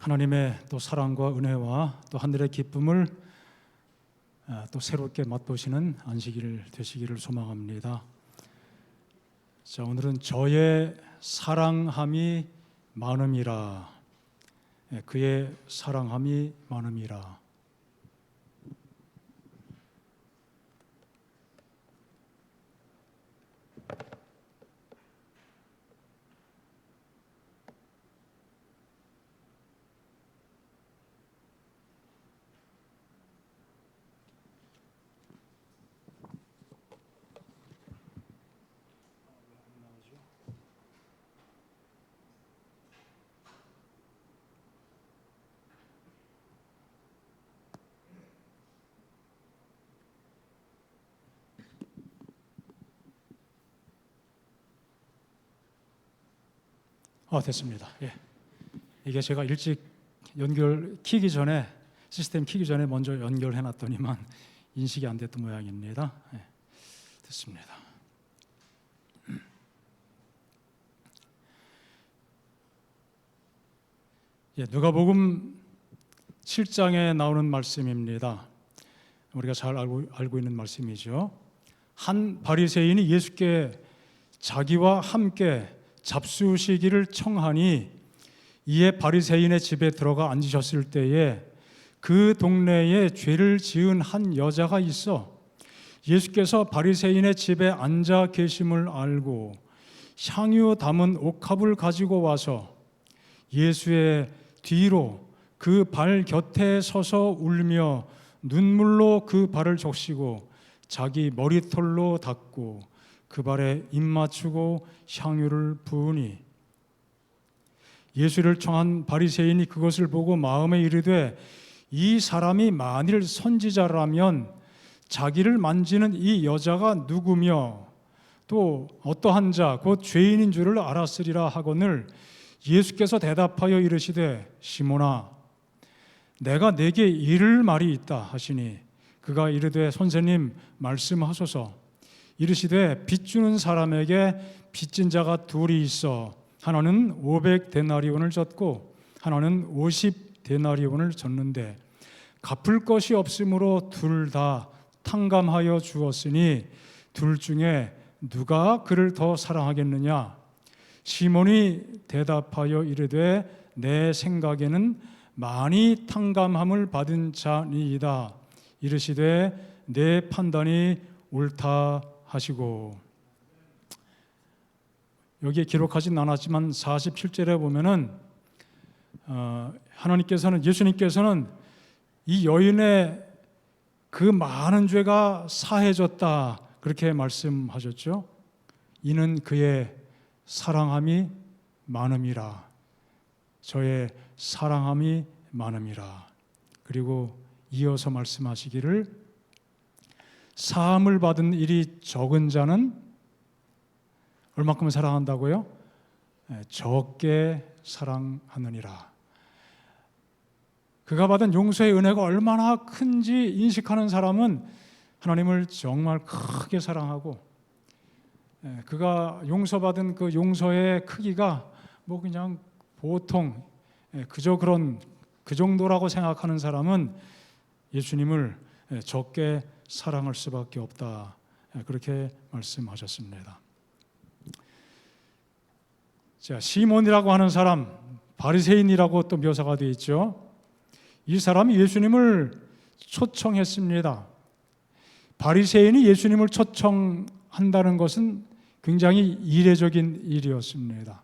하나님의 또 사랑과 은혜와 또 하늘의 기쁨을 또 새롭게 맛보시는 안식일 되시기를 소망합니다. 자, 오늘은 저의 사랑함이 많음이라, 그의 사랑함이 많음이라. 됐습니다. 이게 제가 일찍 시스템 키기 전에 먼저 연결해 놨더니만 인식이 안 됐던 모양입니다. 됐습니다. 누가복음 7장에 나오는 말씀입니다. 우리가 잘 알고 있는 말씀이죠. 한 바리새인이 예수께 자기와 함께 잡수시기를 청하니, 이에 바리새인의 집에 들어가 앉으셨을 때에 그 동네에 죄를 지은 한 여자가 있어 예수께서 바리새인의 집에 앉아 계심을 알고 향유 담은 옥합을 가지고 와서 예수의 뒤로 그 발 곁에 서서 울며 눈물로 그 발을 적시고 자기 머리털로 닦고 그 발에 입 맞추고 향유를 부으니, 예수를 청한 바리새인이 그것을 보고 마음에 이르되, 이 사람이 만일 선지자라면 자기를 만지는 이 여자가 누구며 또 어떠한 자 곧 죄인인 줄을 알았으리라 하거늘, 예수께서 대답하여 이르시되, 시몬아, 내가 내게 이를 말이 있다 하시니, 그가 이르되, 선생님 말씀하소서. 이르시되, 빚 주는 사람에게 빚진 자가 둘이 있어 하나는 500데나리온을 졌고 하나는 50데나리온을 졌는데 갚을 것이 없으므로 둘 다 탕감하여 주었으니 둘 중에 누가 그를 더 사랑하겠느냐? 시몬이 대답하여 이르되, 내 생각에는 많이 탕감함을 받은 자니이다. 이르시되, 내 판단이 옳다 하시고. 여기에 기록하진 않았지만 47절에 보면은 예수님께서는 이 여인의 그 많은 죄가 사해졌다, 그렇게 말씀하셨죠. 이는 그의 사랑함이 많음이라, 저의 사랑함이 많음이라. 그리고 이어서 말씀하시기를, 사함을 받은 일이 적은 자는 얼마큼 사랑한다고요? 적게 사랑하느니라. 그가 받은 용서의 은혜가 얼마나 큰지 인식하는 사람은 하나님을 정말 크게 사랑하고, 그가 용서받은 그 용서의 크기가 뭐 그냥 보통 그저 그 정도라고 생각하는 사람은 예수님을 적게 사랑할 수밖에 없다, 그렇게 말씀하셨습니다. 자, 시몬이라고 하는 사람, 바리새인이라고 또 묘사가 되어 있죠. 이 사람이 예수님을 초청했습니다. 바리새인이 예수님을 초청한다는 것은 굉장히 이례적인 일이었습니다.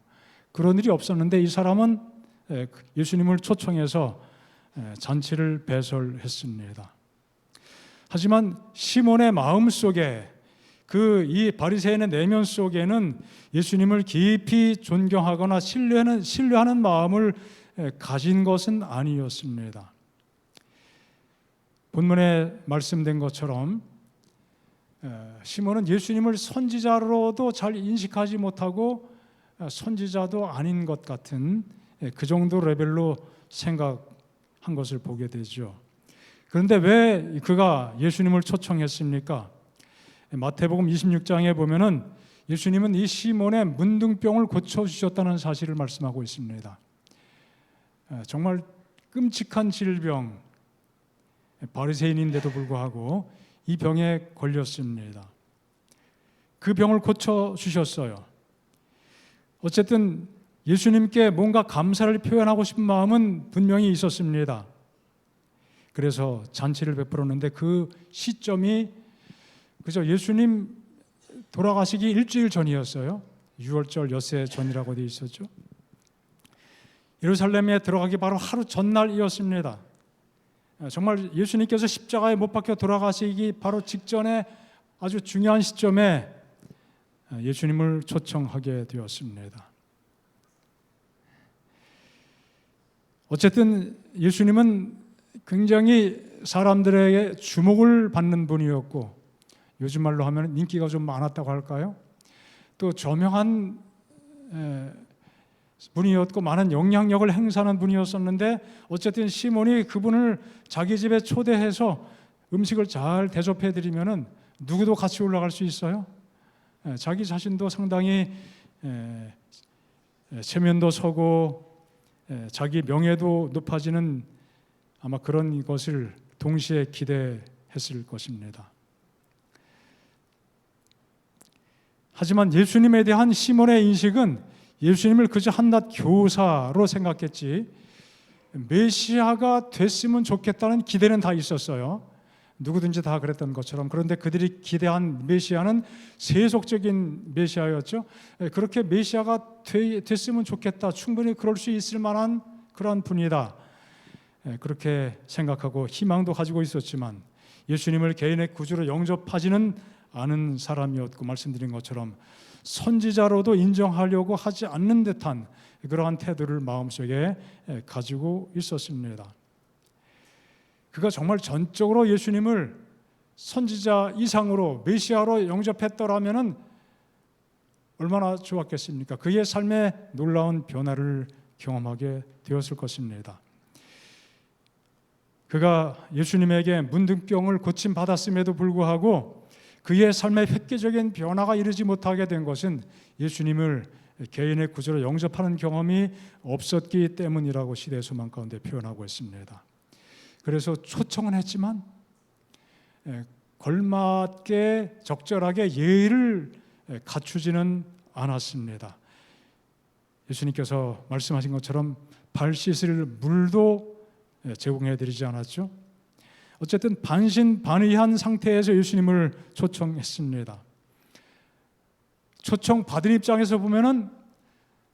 그런 일이 없었는데 이 사람은 예수님을 초청해서 잔치를 배설했습니다. 하지만 시몬의 마음 속에, 이 바리새인의 내면 속에는 예수님을 깊이 존경하거나 신뢰하는 마음을 가진 것은 아니었습니다. 본문에 말씀된 것처럼 시몬은 예수님을 선지자로도 잘 인식하지 못하고 선지자도 아닌 것 같은 그 정도 레벨로 생각한 것을 보게 되죠. 그런데 왜 그가 예수님을 초청했습니까? 마태복음 26장에 보면은 예수님은 이 시몬의 문둥병을 고쳐주셨다는 사실을 말씀하고 있습니다. 정말 끔찍한 질병, 바리새인인데도 불구하고 이 병에 걸렸습니다. 그 병을 고쳐주셨어요. 어쨌든 예수님께 뭔가 감사를 표현하고 싶은 마음은 분명히 있었습니다. 그래서 잔치를 베풀었는데 그 시점이 그저 예수님 돌아가시기 일주일 전이었어요. 6월절 엿새 전이라고 되어 있었죠. 예루살렘에 들어가기 바로 하루 전날이었습니다. 정말 예수님께서 십자가에 못 박혀 돌아가시기 바로 직전에 아주 중요한 시점에 예수님을 초청하게 되었습니다. 어쨌든 예수님은 굉장히 사람들에게 주목을 받는 분이었고, 요즘 말로 하면 인기가 좀 많았다고 할까요? 또 저명한 분이었고 많은 영향력을 행사하는 분이었었는데, 어쨌든 시몬이 그분을 자기 집에 초대해서 음식을 잘 대접해 드리면은 누구도 같이 올라갈 수 있어요. 자기 자신도 상당히 체면도 서고 자기 명예도 높아지는 아마 그런 것을 동시에 기대했을 것입니다. 하지만 예수님에 대한 시몬의 인식은 예수님을 그저 한낱 교사로 생각했지 메시아가 됐으면 좋겠다는 기대는 다 있었어요. 누구든지 다 그랬던 것처럼. 그런데 그들이 기대한 메시아는 세속적인 메시아였죠. 그렇게 메시아가 됐으면 좋겠다, 충분히 그럴 수 있을 만한 그런 분이다, 그렇게 생각하고 희망도 가지고 있었지만 예수님을 개인의 구주로 영접하지는 않은 사람이었고, 말씀드린 것처럼 선지자로도 인정하려고 하지 않는 듯한 그러한 태도를 마음속에 가지고 있었습니다. 그가 정말 전적으로 예수님을 선지자 이상으로 메시아로 영접했더라면 얼마나 좋았겠습니까? 그의 삶에 놀라운 변화를 경험하게 되었을 것입니다. 그가 예수님에게 문둥병을 고침받았음에도 불구하고 그의 삶에 획기적인 변화가 이르지 못하게 된 것은 예수님을 개인의 구주로 영접하는 경험이 없었기 때문이라고 시대 소망 가운데 표현하고 있습니다. 그래서 초청은 했지만 걸맞게 적절하게 예의를 갖추지는 않았습니다. 예수님께서 말씀하신 것처럼 발 씻을 물도 제공해드리지 않았죠. 어쨌든 반신반의한 상태에서 예수님을 초청했습니다. 초청 받은 입장에서 보면은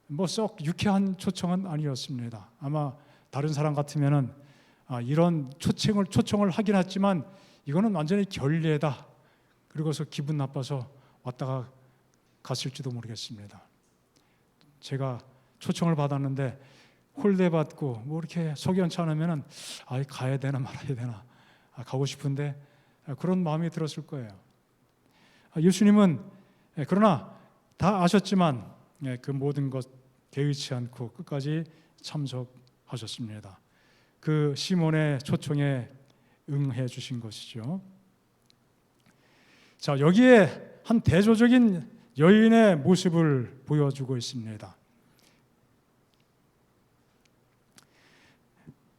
뭐 썩 유쾌한 초청은 아니었습니다. 아마 다른 사람 같으면은 이런 초청을 하긴 했지만 이거는 완전히 결례다, 그리고서 기분 나빠서 왔다가 갔을지도 모르겠습니다. 제가 초청을 받았는데 홀대받고 뭐 이렇게 석연치 않으면은 가야 되나 말아야 되나, 가고 싶은데 그런 마음이 들었을 거예요. 예수님은 그러나 다 아셨지만 그 모든 것 개의치 않고 끝까지 참석하셨습니다. 그 시몬의 초청에 응해 주신 것이죠. 자, 여기에 한 대조적인 여인의 모습을 보여주고 있습니다.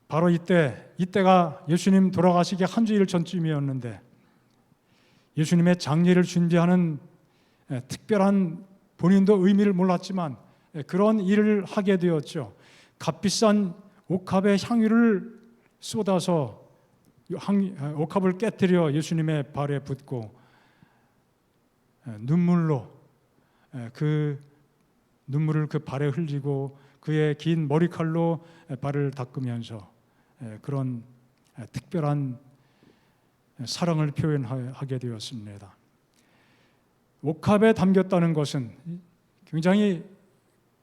바로 이때가 예수님 돌아가시기 한 주일 전쯤이었는데 예수님의 장례를 준비하는 특별한, 본인도 의미를 몰랐지만 그런 일을 하게 되었죠. 값비싼 옥합의 향유를 쏟아서 옥합을 깨뜨려 예수님의 발에 붓고 눈물로 그 눈물을 그 발에 흘리고 그의 긴 머리칼로 발을 닦으면서 그런 특별한 사랑을 표현하게 되었습니다. 옥합에 담겼다는 것은 굉장히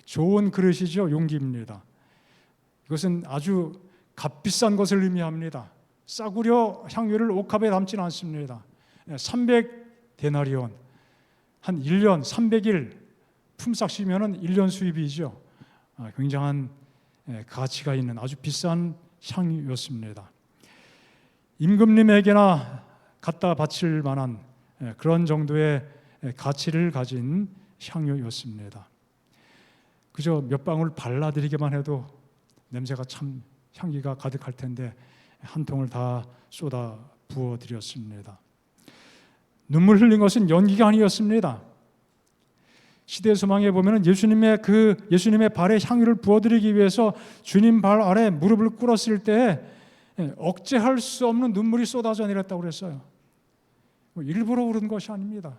좋은 그릇이죠. 용기입니다. 이것은 아주 값비싼 것을 의미합니다. 싸구려 향유를 옥합에 담지는 않습니다. 300데나리온, 한 1년 300일 품삯이면 1년 수입이죠. 굉장한 가치가 있는 아주 비싼 향유였습니다. 임금님에게나 갖다 바칠 만한 그런 정도의 가치를 가진 향유였습니다. 그저 몇 방울 발라드리기만 해도 냄새가 참 향기가 가득할 텐데 한 통을 다 쏟아 부어드렸습니다. 눈물 흘린 것은 연기가 아니었습니다. 시대 소망에 보면은 예수님의 발에 향유를 부어드리기 위해서 주님 발 아래 무릎을 꿇었을 때 억제할 수 없는 눈물이 쏟아져 내렸다고 그랬어요. 일부러 그런 것이 아닙니다.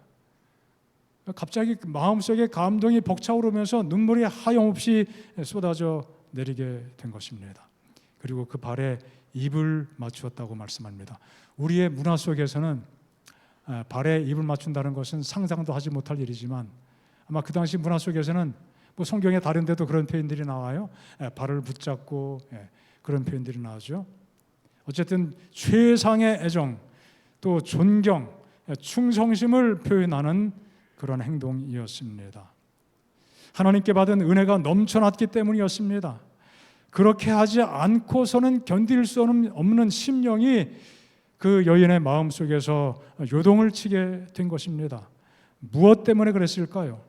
갑자기 마음속에 감동이 벅차오르면서 눈물이 하염없이 쏟아져 내리게 된 것입니다. 그리고 그 발에 입을 맞추었다고 말씀합니다. 우리의 문화 속에서는 발에 입을 맞춘다는 것은 상상도 하지 못할 일이지만 아마 그 당시 문화 속에서는 뭐 성경에 다른 데도 그런 표현들이 나와요. 발을 붙잡고 그런 표현들이 나오죠. 어쨌든 최상의 애정, 또 존경, 충성심을 표현하는 그런 행동이었습니다. 하나님께 받은 은혜가 넘쳐났기 때문이었습니다. 그렇게 하지 않고서는 견딜 수 없는 심령이 그 여인의 마음속에서 요동을 치게 된 것입니다. 무엇 때문에 그랬을까요?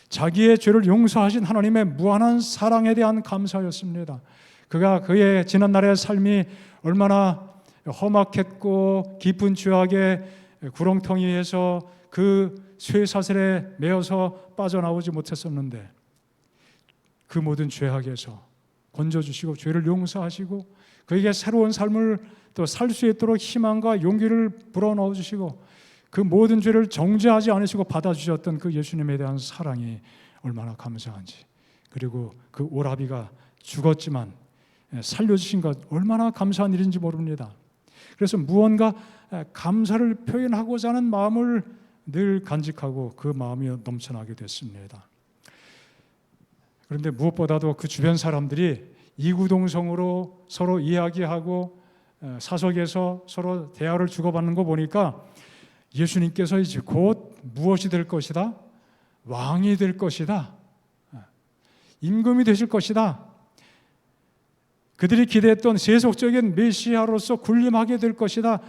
자기의 죄를 용서하신 하나님의 무한한 사랑에 대한 감사였습니다. 그가 그의 지난날의 삶이 얼마나 험악했고 깊은 죄악의 구렁텅이에서 그 쇠사슬에 매어서 빠져나오지 못했었는데 그 모든 죄악에서 건져주시고 죄를 용서하시고 그에게 새로운 삶을 또 살 수 있도록 희망과 용기를 불어넣어 주시고 그 모든 죄를 정죄하지 않으시고 받아주셨던 그 예수님에 대한 사랑이 얼마나 감사한지, 그리고 그 오라비가 죽었지만 살려주신 것 얼마나 감사한 일인지 모릅니다. 그래서 무언가 감사를 표현하고자 하는 마음을 늘 간직하고 그 마음이 넘쳐나게 됐습니다. 그런데 무엇보다도 그 주변 사람들이 이구동성으로 서로 이야기하고 사석에서 서로 대화를 주고받는 거 보니까 예수님께서 이제 곧 무엇이 될 것이다? 왕이 될 것이다. 임금이 되실 것이다. 그들이 기대했던 세속적인 메시아로서 군림하게 될 것이다.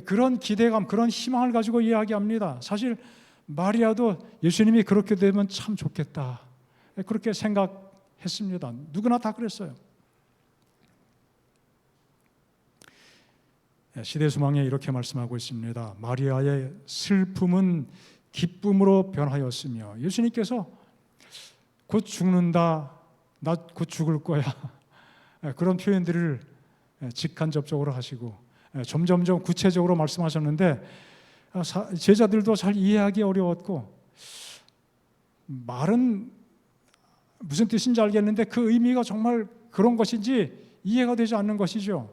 그런 기대감, 그런 희망을 가지고 이야기합니다. 사실 마리아도 예수님이 그렇게 되면 참 좋겠다, 그렇게 생각했습니다. 누구나 다 그랬어요. 시대소망에 이렇게 말씀하고 있습니다. 마리아의 슬픔은 기쁨으로 변하였으며, 예수님께서 곧 죽는다, 나 곧 죽을 거야, 그런 표현들을 직간접적으로 하시고 점점점 구체적으로 말씀하셨는데 제자들도 잘 이해하기 어려웠고, 말은 무슨 뜻인지 알겠는데 그 의미가 정말 그런 것인지 이해가 되지 않는 것이죠.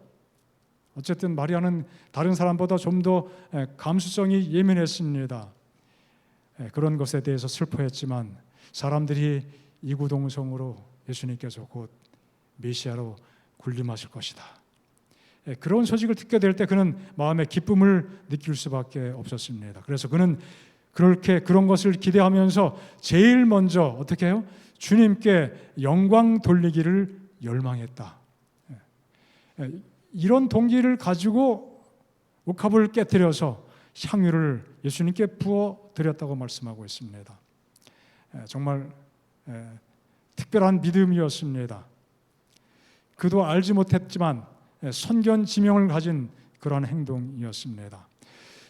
어쨌든 마리아는 다른 사람보다 좀 더 감수성이 예민했습니다. 그런 것에 대해서 슬퍼했지만 사람들이 이구동성으로 예수님께서 곧 메시아로 군림하실 것이다, 그런 소식을 듣게 될 때 그는 마음의 기쁨을 느낄 수밖에 없었습니다. 그래서 그는 그런 것을 기대하면서 제일 먼저 어떻게 해요? 주님께 영광 돌리기를 열망했다. 이런 동기를 가지고 옥합을 깨뜨려서 향유를 예수님께 부어 드렸다고 말씀하고 있습니다. 정말 특별한 믿음이었습니다. 그도 알지 못했지만 선견지명을 가진 그런 행동이었습니다.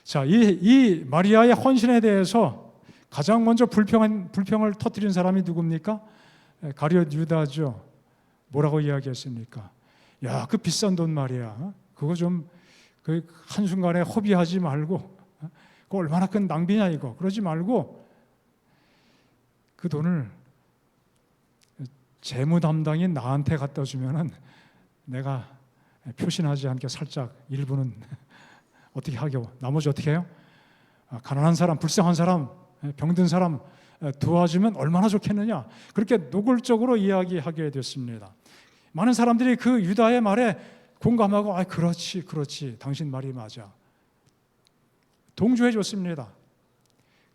자, 이 마리아의 헌신에 대해서 가장 먼저 불평을 터뜨린 사람이 누굽니까? 가룟 유다죠. 뭐라고 이야기했습니까? 야, 그 비싼 돈 말이야, 그거 좀 그 한순간에 허비하지 말고, 그거 얼마나 큰 낭비냐 이거, 그러지 말고 그 돈을 재무 담당인 나한테 갖다 주면은 내가 표신하지 않게 살짝 일부는 어떻게 하겨, 나머지 어떻게 해요? 가난한 사람, 불쌍한 사람, 병든 사람 도와주면 얼마나 좋겠느냐, 그렇게 노골적으로 이야기하게 됐습니다. 많은 사람들이 그 유다의 말에 공감하고 그렇지, 당신 말이 맞아, 동조해 줬습니다.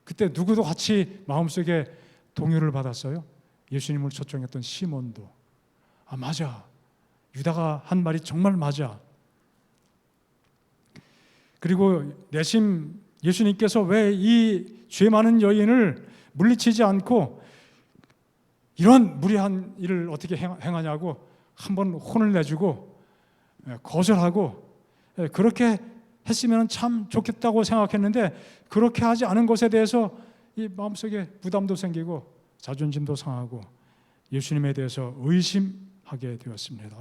그때 누구도 같이 마음속에 동요를 받았어요? 예수님을 초청했던 시몬도 맞아, 유다가 한 말이 정말 맞아. 그리고 내심 예수님께서 왜 이 죄 많은 여인을 물리치지 않고 이런 무리한 일을 어떻게 행하냐고 한번 혼을 내주고 거절하고 그렇게 했으면 참 좋겠다고 생각했는데 그렇게 하지 않은 것에 대해서 이 마음속에 부담도 생기고 자존심도 상하고 예수님에 대해서 의심하게 되었습니다.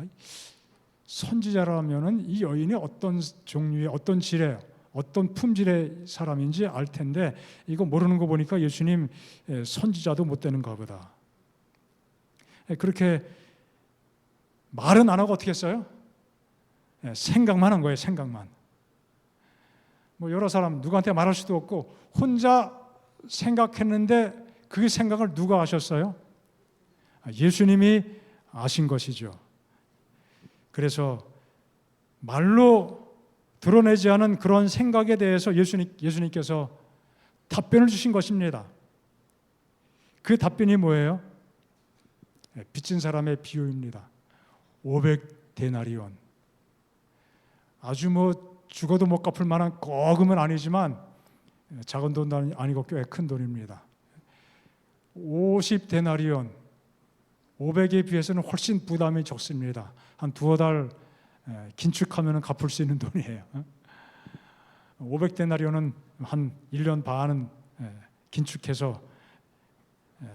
선지자라면은 이 여인이 어떤 종류의 어떤 질의 어떤 품질의 사람인지 알 텐데 이거 모르는 거 보니까 예수님 선지자도 못 되는가 보다. 그렇게 말은 안 하고 어떻게 했어요? 생각만 한 거예요. 생각만. 뭐 여러 사람 누구한테 말할 수도 없고 혼자 생각했는데 그 생각을 누가 아셨어요? 예수님이 아신 것이죠. 그래서 말로 드러내지 않은 그런 생각에 대해서 예수님께서 답변을 주신 것입니다. 그 답변이 뭐예요? 빚진 사람의 비유입니다. 500데나리온. 아주 뭐 죽어도 못 갚을 만한 거금은 아니지만 작은 돈도 아니고 꽤 큰 돈입니다. 50데나리온, 500에 비해서는 훨씬 부담이 적습니다. 한 두어 달 긴축하면 갚을 수 있는 돈이에요. 500데나리온은 한 1년 반은 긴축해서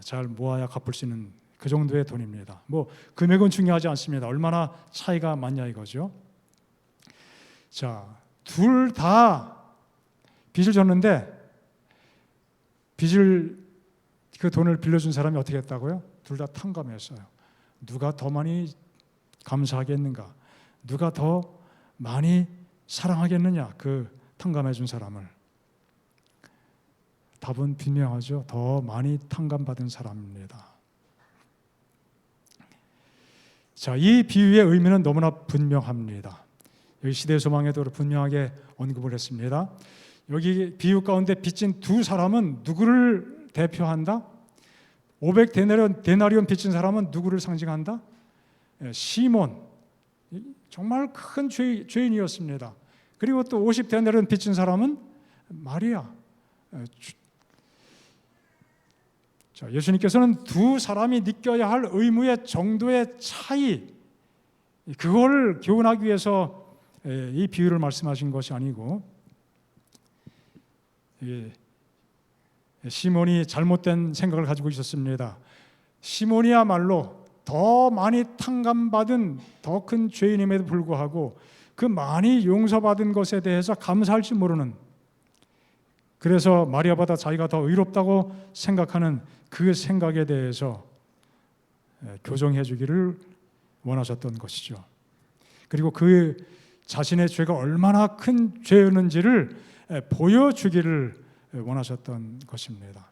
잘 모아야 갚을 수 있는 그 정도의 돈입니다. 뭐 금액은 중요하지 않습니다. 얼마나 차이가 많냐 이거죠. 자, 둘 다 빚을 졌는데 그 돈을 빌려준 사람이 어떻게 했다고요? 둘 다 탕감했어요. 누가 더 많이 감사하겠는가? 누가 더 많이 사랑하겠느냐? 그 탕감해 준 사람을. 답은 분명하죠. 더 많이 탕감받은 사람입니다. 자, 이 비유의 의미는 너무나 분명합니다. 여기 시대 소망에도 분명하게 언급을 했습니다. 여기 비유 가운데 빚진 두 사람은 누구를 대표한다? 500데나리온 빚진 사람은 누구를 상징한다? 시몬, 정말 큰 죄인이었습니다. 그리고 또 50데나리온 빚진 사람은 마리아. 자, 예수님께서는 두 사람이 느껴야 할 의무의 정도의 차이, 그걸 교훈하기 위해서 이 비유를 말씀하신 것이 아니고, 시몬이 잘못된 생각을 가지고 있었습니다. 시몬이야말로 더 많이 탕감받은 더 큰 죄인임에도 불구하고 그 많이 용서받은 것에 대해서 감사할 줄 모르는, 그래서 마리아보다 자기가 더 의롭다고 생각하는 그 생각에 대해서 교정해 주기를 원하셨던 것이죠. 그리고 그 자신의 죄가 얼마나 큰 죄였는지를 보여주기를 원하셨던 것입니다.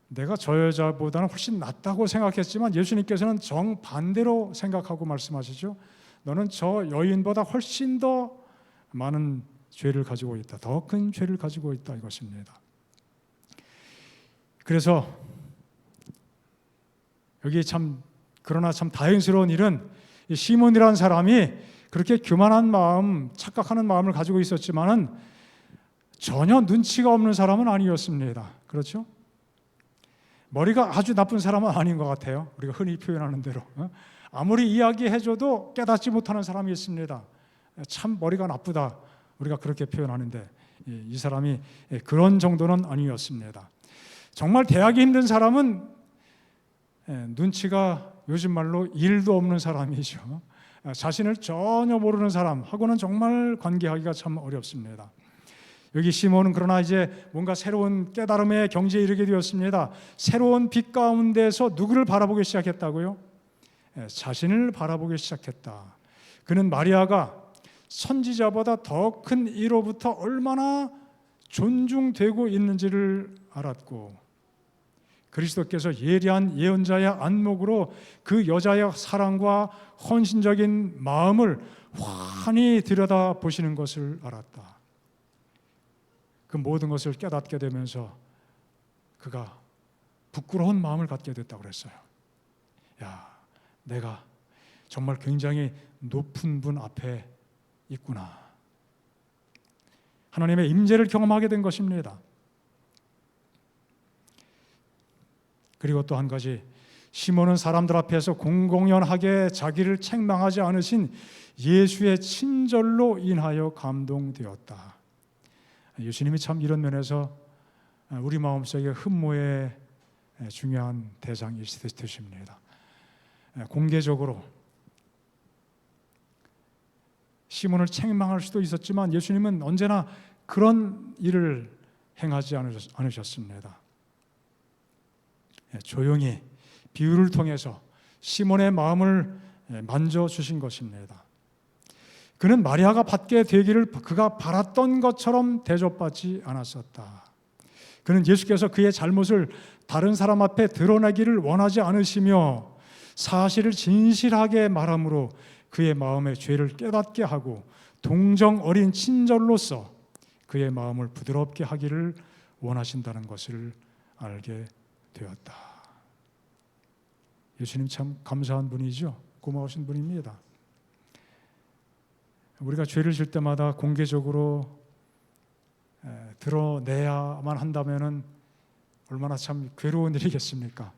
내가 저 여자보다는 훨씬 낫다고 생각했지만 예수님께서는 정반대로 생각하고 말씀하시죠. 너는 저 여인보다 훨씬 더 많은 죄를 가지고 있다. 더 큰 죄를 가지고 있다 이것입니다. 그래서 여기 그러나 참 다행스러운 일은 이 시몬이라는 사람이 그렇게 교만한 마음, 착각하는 마음을 가지고 있었지만은 전혀 눈치가 없는 사람은 아니었습니다. 그렇죠? 머리가 아주 나쁜 사람은 아닌 것 같아요. 우리가 흔히 표현하는 대로. 아무리 이야기해줘도 깨닫지 못하는 사람이 있습니다. 참 머리가 나쁘다. 우리가 그렇게 표현하는데 이 사람이 그런 정도는 아니었습니다. 정말 대하기 힘든 사람은 눈치가 요즘 말로 일도 없는 사람이죠. 자신을 전혀 모르는 사람하고는 정말 관계하기가 참 어렵습니다. 여기 시몬은 그러나 이제 뭔가 새로운 깨달음의 경지에 이르게 되었습니다. 새로운 빛 가운데서 누구를 바라보기 시작했다고요? 자신을 바라보기 시작했다. 그는 마리아가 선지자보다 더 큰 이로부터 얼마나 존중되고 있는지를 알았고, 그리스도께서 예리한 예언자의 안목으로 그 여자의 사랑과 헌신적인 마음을 환히 들여다보시는 것을 알았다. 그 모든 것을 깨닫게 되면서 그가 부끄러운 마음을 갖게 됐다고 그랬어요. 야, 내가 정말 굉장히 높은 분 앞에 있구나. 하나님의 임재를 경험하게 된 것입니다. 그리고 또 한 가지, 시몬은 사람들 앞에서 공공연하게 자기를 책망하지 않으신 예수의 친절로 인하여 감동되었다. 예수님이 참 이런 면에서 우리 마음속에 흠모의 중요한 대상이십니다. 공개적으로 시몬을 책망할 수도 있었지만 예수님은 언제나 그런 일을 행하지 않으셨습니다. 조용히 비유를 통해서 시몬의 마음을 만져주신 것입니다. 그는 마리아가 받게 되기를 그가 바랐던 것처럼 대접받지 않았었다. 그는 예수께서 그의 잘못을 다른 사람 앞에 드러내기를 원하지 않으시며 사실을 진실하게 말함으로 그의 마음의 죄를 깨닫게 하고 동정 어린 친절로서 그의 마음을 부드럽게 하기를 원하신다는 것을 알게 되었다. 예수님 참 감사한 분이죠. 고마우신 분입니다. 우리가 죄를 질 때마다 공개적으로 드러내야만 한다면은 얼마나 참 괴로운 일이겠습니까?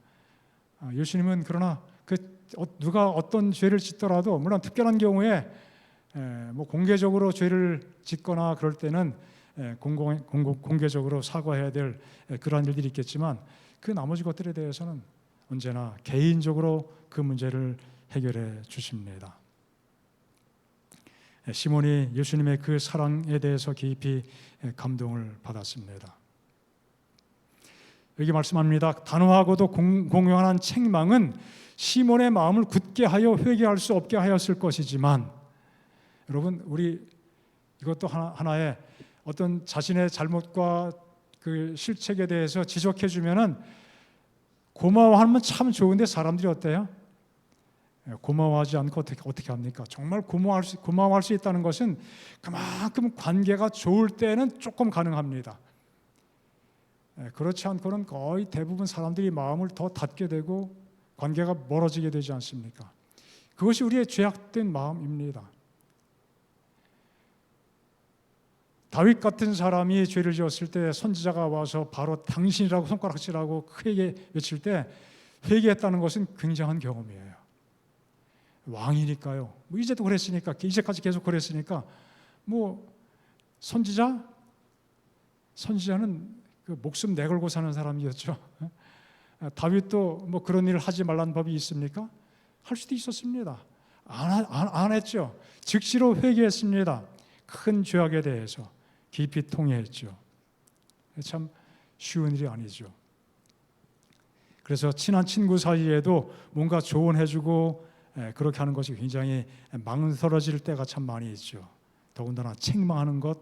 예수님은 그러나 누가 어떤 죄를 짓더라도 물론 특별한 경우에 뭐 공개적으로 죄를 짓거나 그럴 때는 공개적으로 사과해야 될 그러한 일들이 있겠지만 그 나머지 것들에 대해서는 언제나 개인적으로 그 문제를 해결해 주십니다. 시몬이 예수님의 그 사랑에 대해서 깊이 감동을 받았습니다. 여기 말씀합니다. 단호하고도 공명한 책망은 시몬의 마음을 굳게 하여 회개할 수 없게 하였을 것이지만, 여러분 우리 이것도 하나의 어떤 자신의 잘못과 그 실책에 대해서 지적해 주면은 고마워하면 참 좋은데 사람들이 어때요? 고마워하지 않고 어떻게 합니까? 정말 고마워할 수 있다는 것은 그만큼 관계가 좋을 때는 조금 가능합니다. 그렇지 않고는 거의 대부분 사람들이 마음을 더 닫게 되고 관계가 멀어지게 되지 않습니까? 그것이 우리의 죄악된 마음입니다. 다윗 같은 사람이 죄를 지었을 때 선지자가 와서 바로 당신이라고 손가락질하고 크게 외칠 때 회개했다는 것은 굉장한 경험이에요. 왕이니까요. 뭐 이제도 그랬으니까, 이제까지 계속 그랬으니까, 뭐 선지자는 그 목숨 내걸고 사는 사람이었죠. 다윗도 뭐 그런 일을 하지 말라는 법이 있습니까? 할 수도 있었습니다. 안 했죠. 즉시로 회개했습니다. 큰 죄악에 대해서 깊이 통회했죠. 참 쉬운 일이 아니죠. 그래서 친한 친구 사이에도 뭔가 조언해주고 그렇게 하는 것이 굉장히 망설여질 때가 참 많이 있죠. 더군다나 책망하는 것,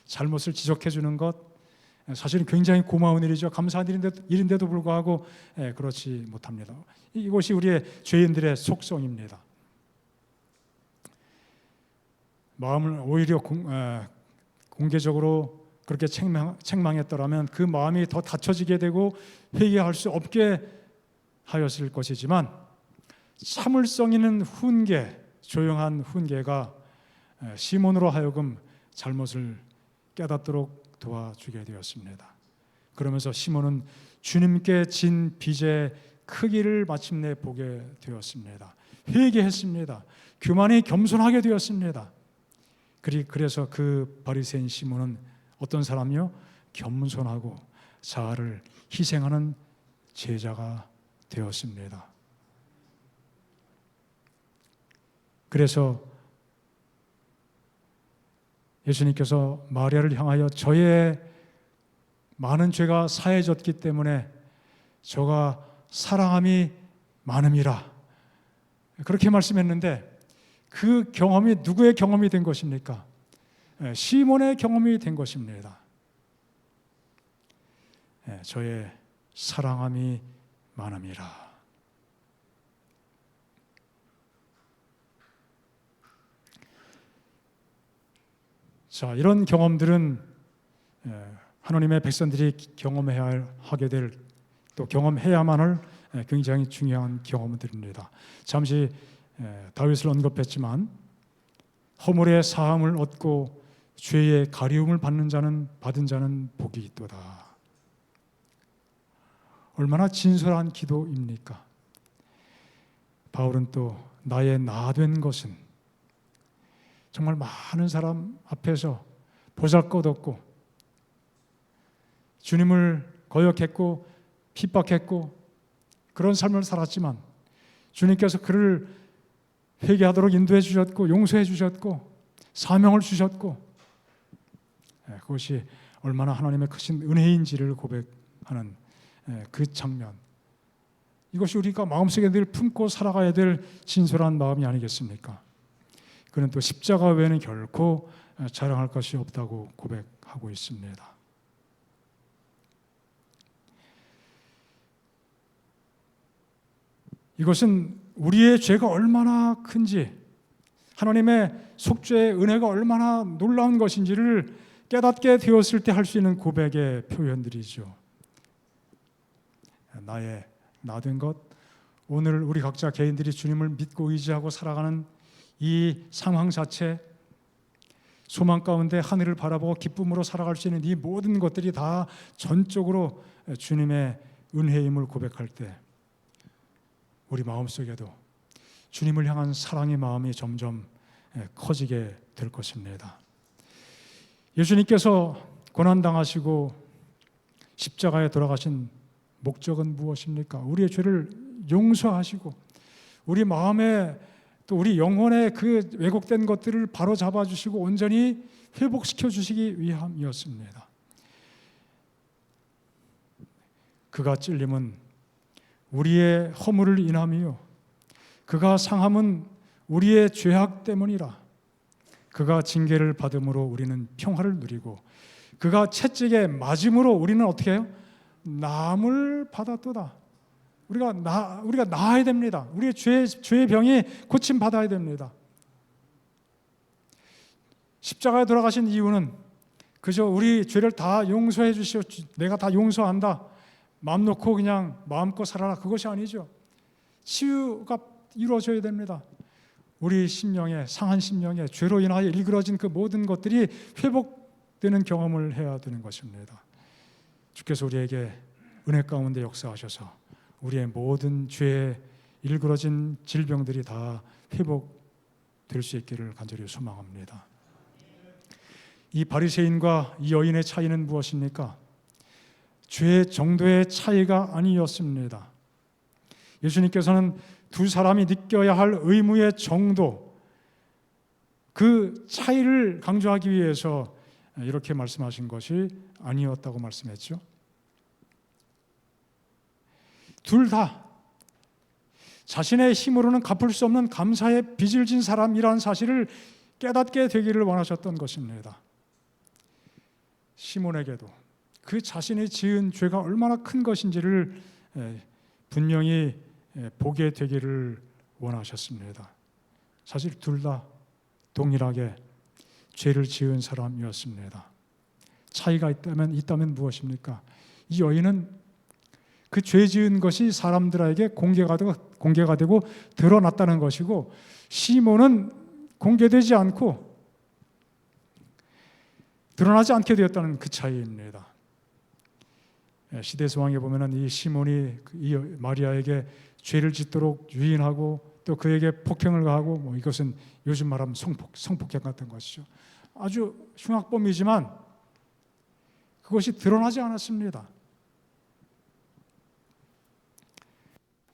잘못을 지적해 주는 것, 사실은 굉장히 고마운 일이죠. 감사한 일인데도 불구하고 그렇지 못합니다. 이것이 우리의 죄인들의 속성입니다. 마음을 오히려 공개적으로 그렇게 책망했더라면 그 마음이 더 닫혀지게 되고 회개할 수 없게 하였을 것이지만, 참을성 있는 훈계, 조용한 훈계가 시몬으로 하여금 잘못을 깨닫도록 도와주게 되었습니다. 그러면서 시몬은 주님께 진 빚의 크기를 마침내 보게 되었습니다. 회개했습니다. 교만이 겸손하게 되었습니다. 그래서 그 바리새인 시몬은 어떤 사람이요? 겸손하고 자아를 희생하는 제자가 되었습니다. 그래서 예수님께서 마리아를 향하여 저의 많은 죄가 사해졌기 때문에 저가 사랑함이 많음이라 그렇게 말씀했는데, 그 경험이 누구의 경험이 된 것입니까? 시몬의 경험이 된 것입니다. 저의 사랑함이 많음이라. 자, 이런 경험들은 하나님의 백성들이 하게 될, 또 경험해야만 할 굉장히 중요한 경험들입니다. 잠시 다윗을 언급했지만 허물의 사함을 얻고 죄의 가리움을 받은 자는 복이 있도다. 얼마나 진솔한 기도입니까? 바울은 또 나의 나 된 것은 정말 많은 사람 앞에서 보잘것없고 주님을 거역했고 핍박했고 그런 삶을 살았지만 주님께서 그를 회개하도록 인도해 주셨고 용서해 주셨고 사명을 주셨고 그것이 얼마나 하나님의 크신 은혜인지를 고백하는 그 장면, 이것이 우리가 마음속에 늘 품고 살아가야 될 진솔한 마음이 아니겠습니까? 그는 또 십자가 외에는 결코 자랑할 것이 없다고 고백하고 있습니다. 이것은 우리의 죄가 얼마나 큰지, 하나님의 속죄의 은혜가 얼마나 놀라운 것인지를 깨닫게 되었을 때 할 수 있는 고백의 표현들이죠. 나의 나 된 것, 오늘 우리 각자 개인들이 주님을 믿고 의지하고 살아가는 이 상황 자체, 소망 가운데 하늘을 바라보고 기쁨으로 살아갈 수 있는 이 모든 것들이 다 전적으로 주님의 은혜임을 고백할 때 우리 마음속에도 주님을 향한 사랑의 마음이 점점 커지게 될 것입니다. 예수님께서 고난당하시고 십자가에 돌아가신 목적은 무엇입니까? 우리의 죄를 용서하시고 우리 마음에 또 우리 영혼의 그 왜곡된 것들을 바로 잡아주시고 온전히 회복시켜 주시기 위함이었습니다. 그가 찔림은 우리의 허물을 인함이요 그가 상함은 우리의 죄악 때문이라. 그가 징계를 받음으로 우리는 평화를 누리고 그가 채찍에 맞음으로 우리는 어떻게 해요? 나음을 받았도다. 우리가 나아야 됩니다. 우리의 죄의 병이 고침 받아야 됩니다. 십자가에 돌아가신 이유는 그저 우리 죄를 다 용서해 주시오, 내가 다 용서한다, 마음 놓고 그냥 마음껏 살아라, 그것이 아니죠. 치유가 이루어져야 됩니다. 우리 심령에, 상한 심령에 죄로 인하여 일그러진 그 모든 것들이 회복되는 경험을 해야 되는 것입니다. 주께서 우리에게 은혜 가운데 역사하셔서 우리의 모든 죄에 일그러진 질병들이 다 회복될 수 있기를 간절히 소망합니다. 이 바리새인과 이 여인의 차이는 무엇입니까? 죄의 정도의 차이가 아니었습니다. 예수님께서는 두 사람이 느껴야 할 의무의 정도, 그 차이를 강조하기 위해서 이렇게 말씀하신 것이 아니었다고 말씀했죠. 둘 다 자신의 힘으로는 갚을 수 없는 감사의 빚을 진 사람이라는 사실을 깨닫게 되기를 원하셨던 것입니다. 시몬에게도 그 자신이 지은 죄가 얼마나 큰 것인지를 분명히 보게 되기를 원하셨습니다. 사실 둘 다 동일하게 죄를 지은 사람이었습니다. 차이가 있다면 무엇입니까? 이 여인은 그 죄 지은 것이 사람들에게 공개가 되고 드러났다는 것이고, 시몬은 공개되지 않고 드러나지 않게 되었다는 그 차이입니다. 시대서왕에 보면은 이 시몬이 이 마리아에게 죄를 짓도록 유인하고 또 그에게 폭행을 가하고, 이것은 요즘 말하면 성폭행 같은 것이죠. 아주 흉악범이지만 그것이 드러나지 않았습니다.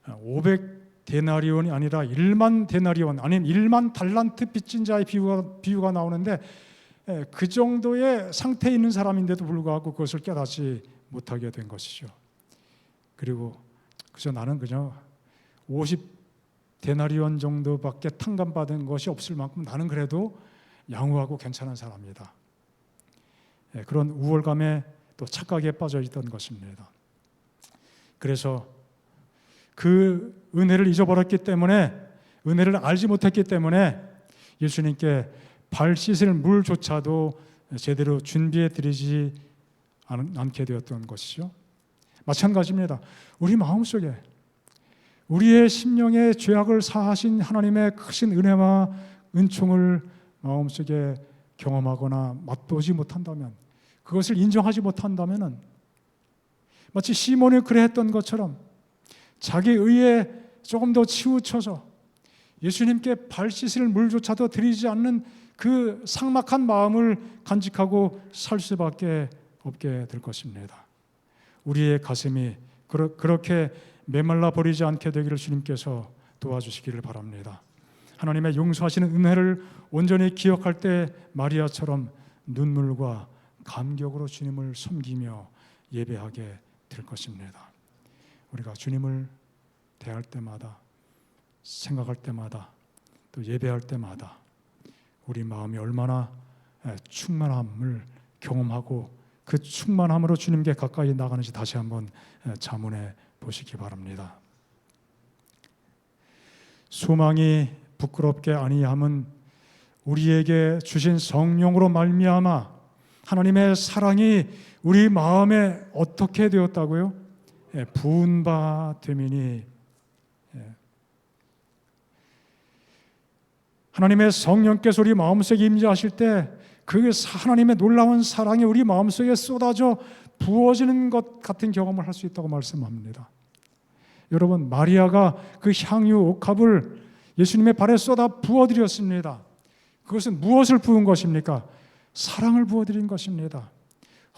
500데나리온이 아니라 1만 데나리온, 아니면 1만 달란트 빚진 자의 비유가 나오는데, 그 정도의 상태에 있는 사람인데도 불구하고 그것을 깨닫지 못하게 된 것이죠. 그리고 나는 그냥 50데나리온 정도밖에 탕감받은 것이 없을 만큼 나는 그래도 양호하고 괜찮은 사람이다. 그런 우월감에 또 착각에 빠져 있던 것입니다. 그래서 그 은혜를 잊어버렸기 때문에, 은혜를 알지 못했기 때문에 예수님께 발 씻을 물조차도 제대로 준비해 드리지 않게 되었던 것이죠. 마찬가지입니다. 우리 마음속에 우리의 심령의 죄악을 사하신 하나님의 크신 은혜와 은총을 마음속에 경험하거나 맛보지 못한다면, 그것을 인정하지 못한다면 마치 시몬이 그래 했던 것처럼 자기 의에 조금 더 치우쳐서 예수님께 발 씻을 물조차도 드리지 않는 그 삭막한 마음을 간직하고 살 수밖에 없게 될 것입니다. 우리의 가슴이 그렇게 메말라 버리지 않게 되기를 주님께서 도와주시기를 바랍니다. 하나님의 용서하시는 은혜를 온전히 기억할 때 마리아처럼 눈물과 감격으로 주님을 섬기며 예배하게 될 것입니다. 우리가 주님을 대할 때마다, 생각할 때마다, 또 예배할 때마다 우리 마음이 얼마나 충만함을 경험하고 그 충만함으로 주님께 가까이 나가는지 다시 한번 자문해 보시기 바랍니다. 소망이 부끄럽게 아니함은 우리에게 주신 성령으로 말미암아 하나님의 사랑이 우리 마음에 어떻게 되었다고요? 부은 바 됨이니, 하나님의 성령께서 우리 마음속에 임재하실 때 그 하나님의 놀라운 사랑이 우리 마음속에 쏟아져 부어지는 것 같은 경험을 할 수 있다고 말씀합니다. 여러분, 마리아가 그 향유 옥합을 예수님의 발에 쏟아 부어드렸습니다. 그것은 무엇을 부은 것입니까? 사랑을 부어드린 것입니다.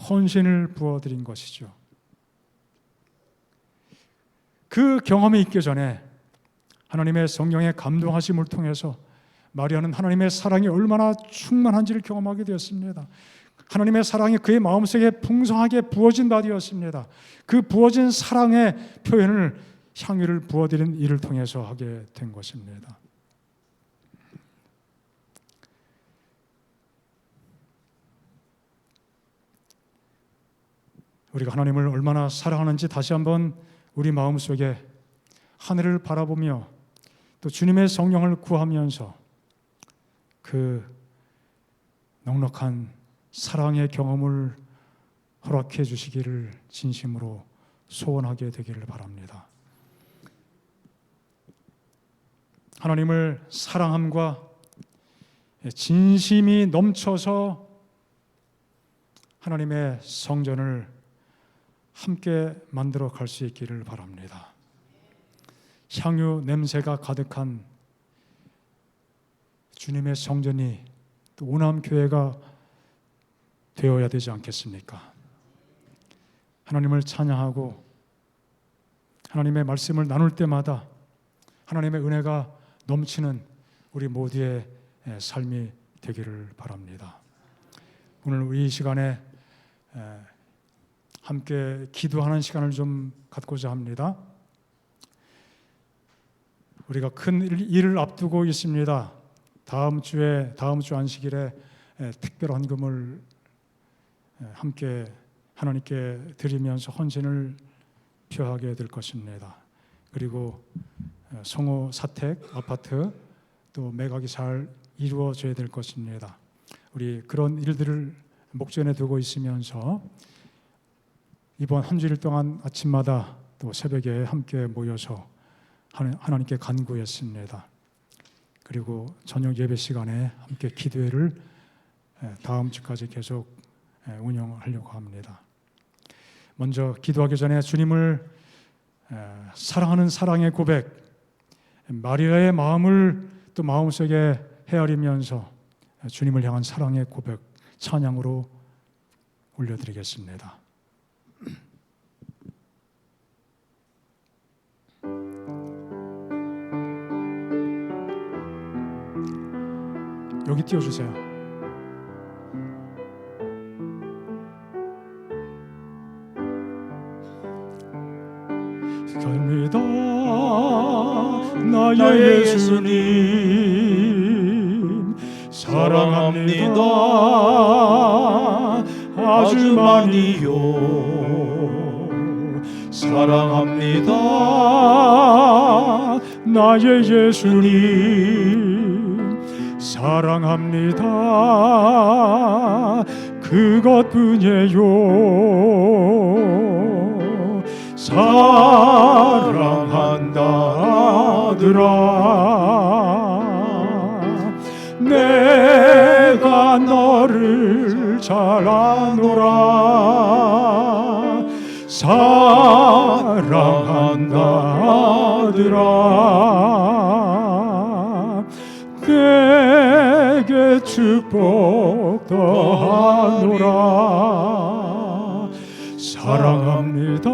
헌신을 부어드린 것이죠. 그 경험이 있기 전에 하나님의 성령의 감동하심을 통해서 마리아는 하나님의 사랑이 얼마나 충만한지를 경험하게 되었습니다. 하나님의 사랑이 그의 마음속에 풍성하게 부어진 바 되었습니다. 그 부어진 사랑의 표현을 향유를 부어드린 일을 통해서 하게 된 것입니다. 우리가 하나님을 얼마나 사랑하는지 다시 한번 우리 마음속에 하늘을 바라보며 또 주님의 성령을 구하면서 그 넉넉한 사랑의 경험을 허락해 주시기를 진심으로 소원하게 되기를 바랍니다. 하나님을 사랑함과 진심이 넘쳐서 하나님의 성전을 함께 만들어 갈 수 있기를 바랍니다. 향유 냄새가 가득한 주님의 성전이 또 오남교회가 되어야 되지 않겠습니까? 하나님을 찬양하고 하나님의 말씀을 나눌 때마다 하나님의 은혜가 넘치는 우리 모두의 삶이 되기를 바랍니다. 오늘 우리 이 시간에 함께 기도하는 시간을 좀 갖고자 합니다. 우리가 큰 일을 앞두고 있습니다. 다음 주 안식일에 특별 헌금을 함께 하나님께 드리면서 헌신을 표하게 될 것입니다. 그리고 성호 사택 아파트 또 매각이 잘 이루어져야 될 것입니다. 우리 그런 일들을 목전에 두고 있으면서 이번 한 주일 동안 아침마다 또 새벽에 함께 모여서 하나님께 간구했습니다. 그리고 저녁 예배 시간에 함께 기도회를 다음 주까지 계속 운영하려고 합니다. 먼저 기도하기 전에 주님을 사랑하는 사랑의 고백, 마리아의 마음을 또 마음속에 헤아리면서 주님을 향한 사랑의 고백 찬양으로 올려드리겠습니다. 여기 띄워주세요. 갑니다 나의 예수님 사랑합니다 아주 많이요 사랑합니다 나의 예수님 사랑합니다 그것뿐이에요 사랑한다 아들아 내가 너를 잘 아노라 사랑한다 아들아 축복 더하노라. 사랑합니다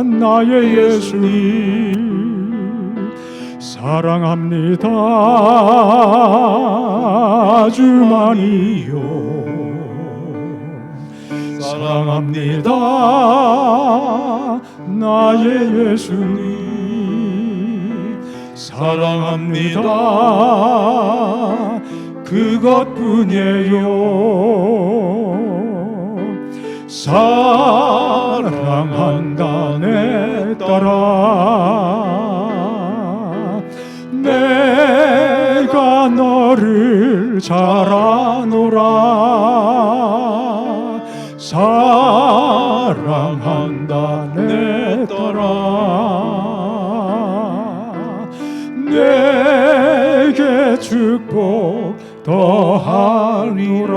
나의 예수님, 사랑합니다 주만이요. 사랑합니다 나의 예수님, 사랑합니다 그것뿐이에요. 사랑한다 내 딸아, 내가 너를 잘 아노라. 사랑한다 내 딸아, 내게 축복 더하리라.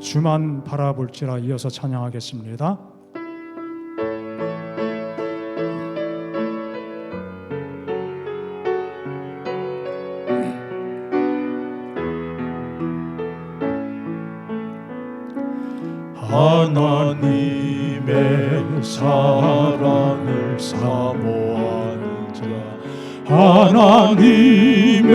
주만 바라볼지라. 이어서 찬양하겠습니다. 하나님의 사랑을 사모하는 자, 하나님의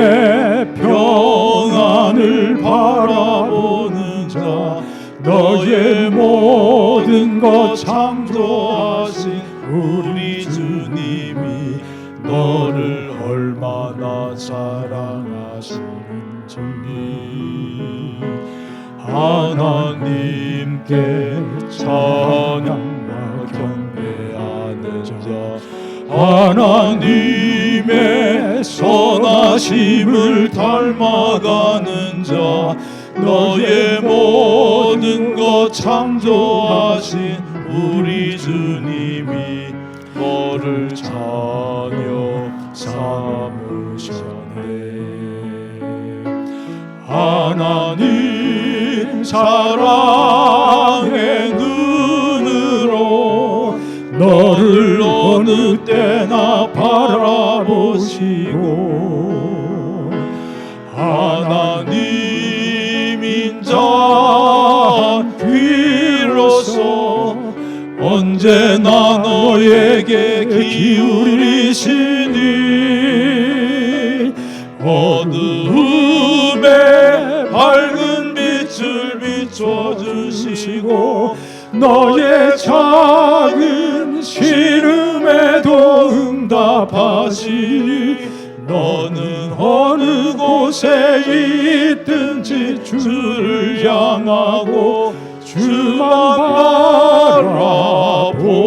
평안을 바라보는 자, 너의 모든 것 창조하신 우리 주님이 너를 얼마나 사랑하시는지, 하나님께 찬양과 경배하는 자, 하나님의 선하심을 닮아가는 자, 너의 모든 것 창조하신 우리 주님이 너를 자녀 삼으셨네. 하나님 사랑의 눈으로 너를 어느 때나 바라보시고, 하나님 인자한 귀로서 언제나 너에게 기울이시니, 어두움에 밝은 빛을 비춰주시고, 너의 작은 시름에도 응답하시니, 너는 어느 곳에 있든지 주를 향하고 주만 바라볼지라.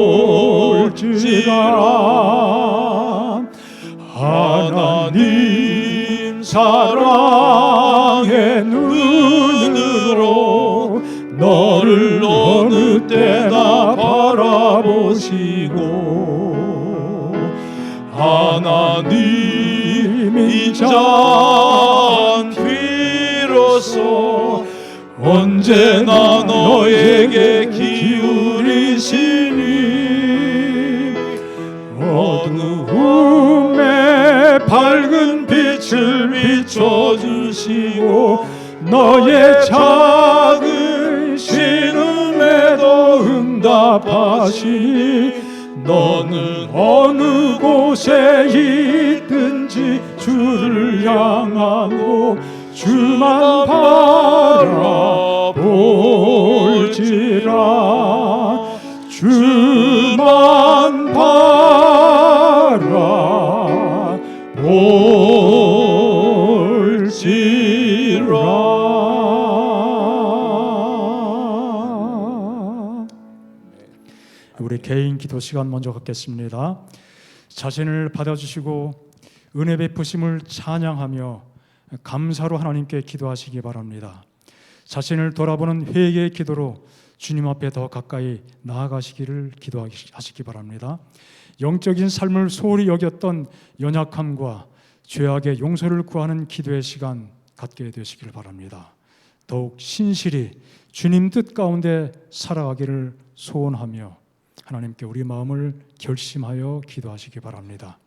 하나님 사랑의 눈으로 너를 어느 때나 바라보시고, 하나님 인자한 귀로서 언제나 너에게 기울이시니, 어두움에 밝은 빛을 비춰주시고, 너의 작은 신음에도 응답하시니, 너는 어느 곳에 있든지 주를 향하고 주만 바라볼지라. 주만 바라볼지라. 우리 개인 기도 시간 먼저 갖겠습니다. 자신을 받아주시고 은혜 베푸심을 찬양하며 감사로 하나님께 기도하시기 바랍니다. 자신을 돌아보는 회개의 기도로 주님 앞에 더 가까이 나아가시기를 기도하시기 바랍니다. 영적인 삶을 소홀히 여겼던 연약함과 죄악의 용서를 구하는 기도의 시간 갖게 되시길 바랍니다. 더욱 신실히 주님 뜻 가운데 살아가기를 소원하며 하나님께 우리 마음을 결심하여 기도하시기 바랍니다.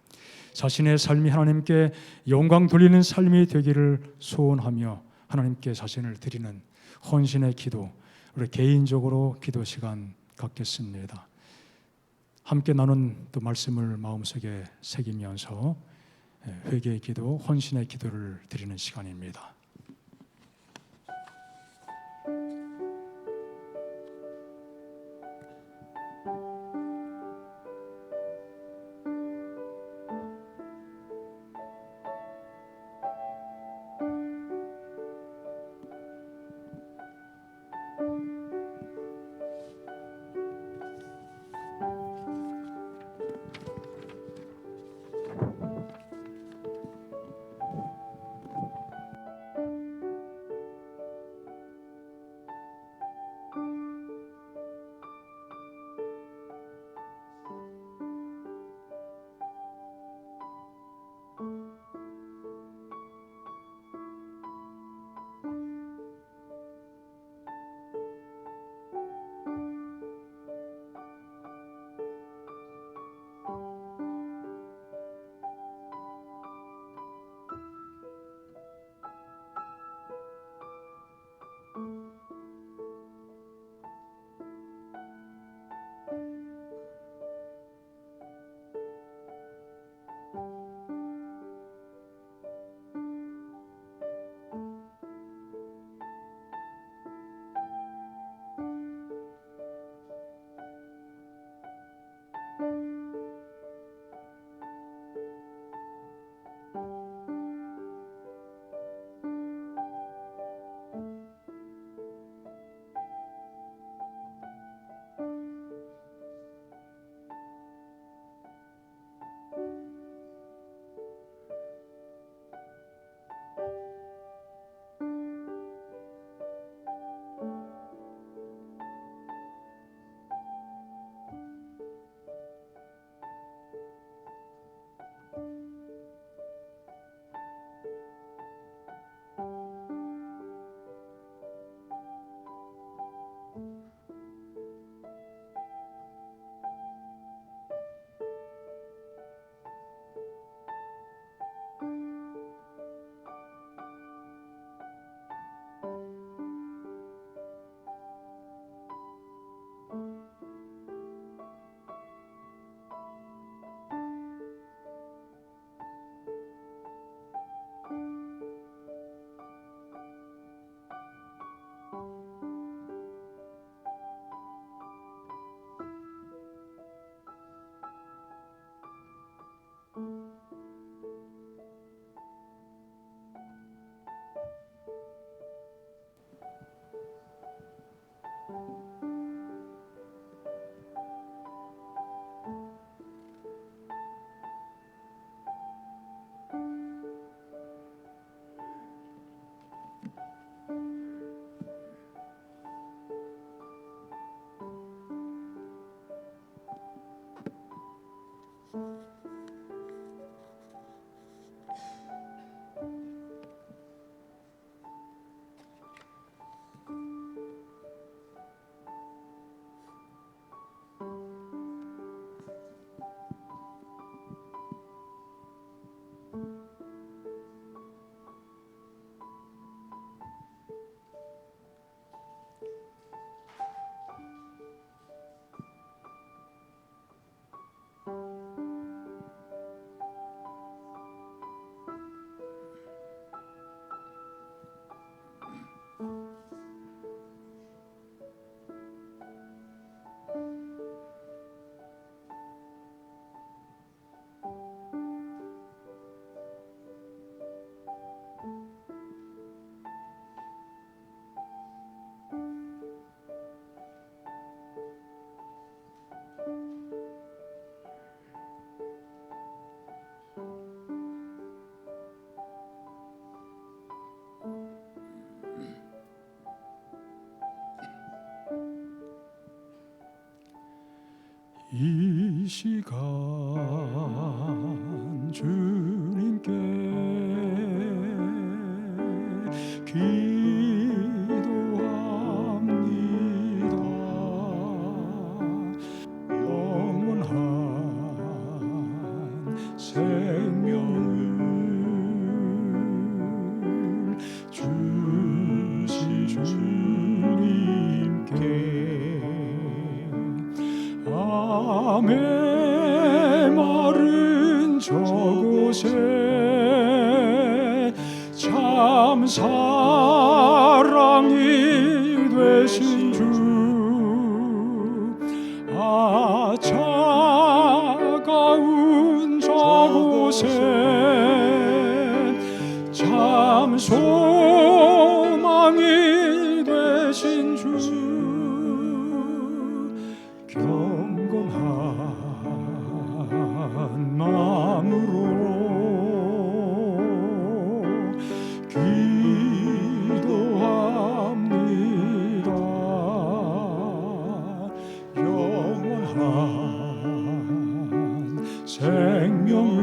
자신의 삶이 하나님께 영광 돌리는 삶이 되기를 소원하며 하나님께 자신을 드리는 헌신의 기도, 우리 개인적으로 기도 시간 갖겠습니다. 함께 나눈 또 말씀을 마음속에 새기면서 회개의 기도, 헌신의 기도를 드리는 시간입니다. 이 시간 주님께 기도합니다. 생명을 주신 주님께 암의 마른 저곳에 참 사랑이 되신 주, 차가운 저곳에 참 소망이 되신 주, 경건한 마음으로 기도합니다. 영원한 생명을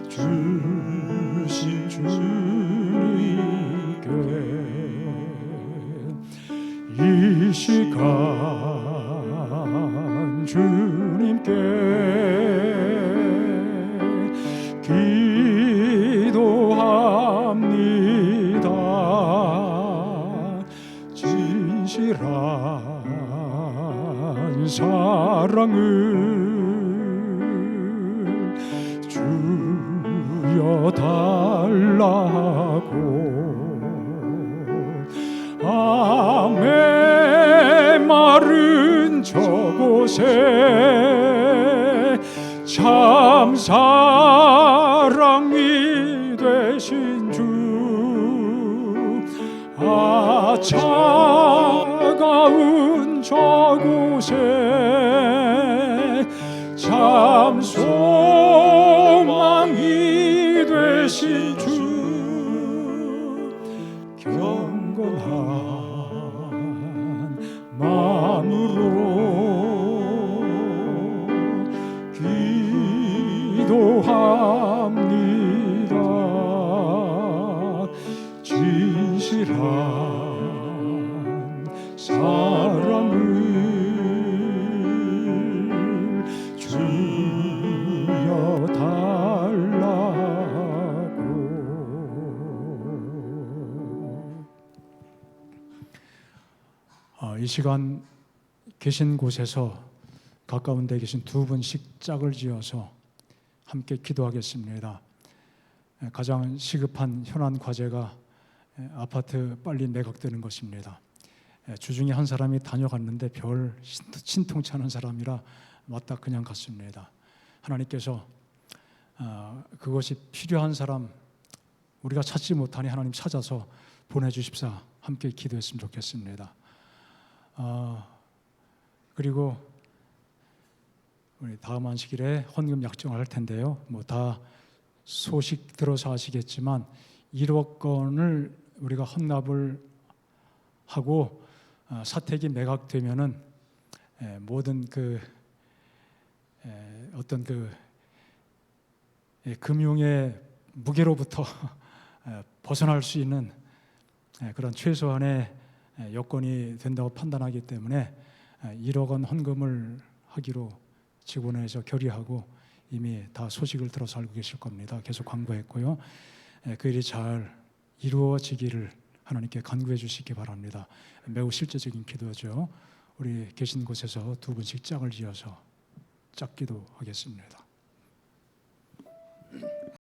주신 주님께 이 시간 주님께 기도합니다. 진실한 사랑을 주여 달라고 암의 마른 저곳에 참 사랑이 되신 주, 차가운 저곳에 참 소망이 되신 주, 경건한 마음으로 기도합니다. 진실한 사랑을 주여 달라고. 이 시간 계신 곳에서 가까운 데 계신 두 분씩 짝을 지어서 함께 기도하겠습니다. 가장 시급한 현안 과제가 아파트 빨리 매각되는 것입니다. 주중에 한 사람이 다녀갔는데 별 신통치 않은 사람이라 왔다 그냥 갔습니다. 하나님께서 그것이 필요한 사람 우리가 찾지 못하니 하나님 찾아서 보내주십사 함께 기도했으면 좋겠습니다. 그리고 우리 다음 안식일에 헌금 약정을 할 텐데요. 뭐 다 소식 들어서 아시겠지만 1억 건을 우리가 헌납을 하고 사택이 매각되면은 모든 그 어떤 그 금융의 무게로부터 벗어날 수 있는 그런 최소한의 여건이 된다고 판단하기 때문에 1억 원 헌금을 하기로 직원회에서 결의하고 이미 다 소식을 들어서 알고 계실 겁니다. 계속 광고했고요. 그 일이 잘 이루어지기를 하나님께 간구해 주시기 바랍니다. 매우 실제적인 기도죠. 우리 계신 곳에서 두 분씩 짝을 지어서 짝 기도하겠습니다.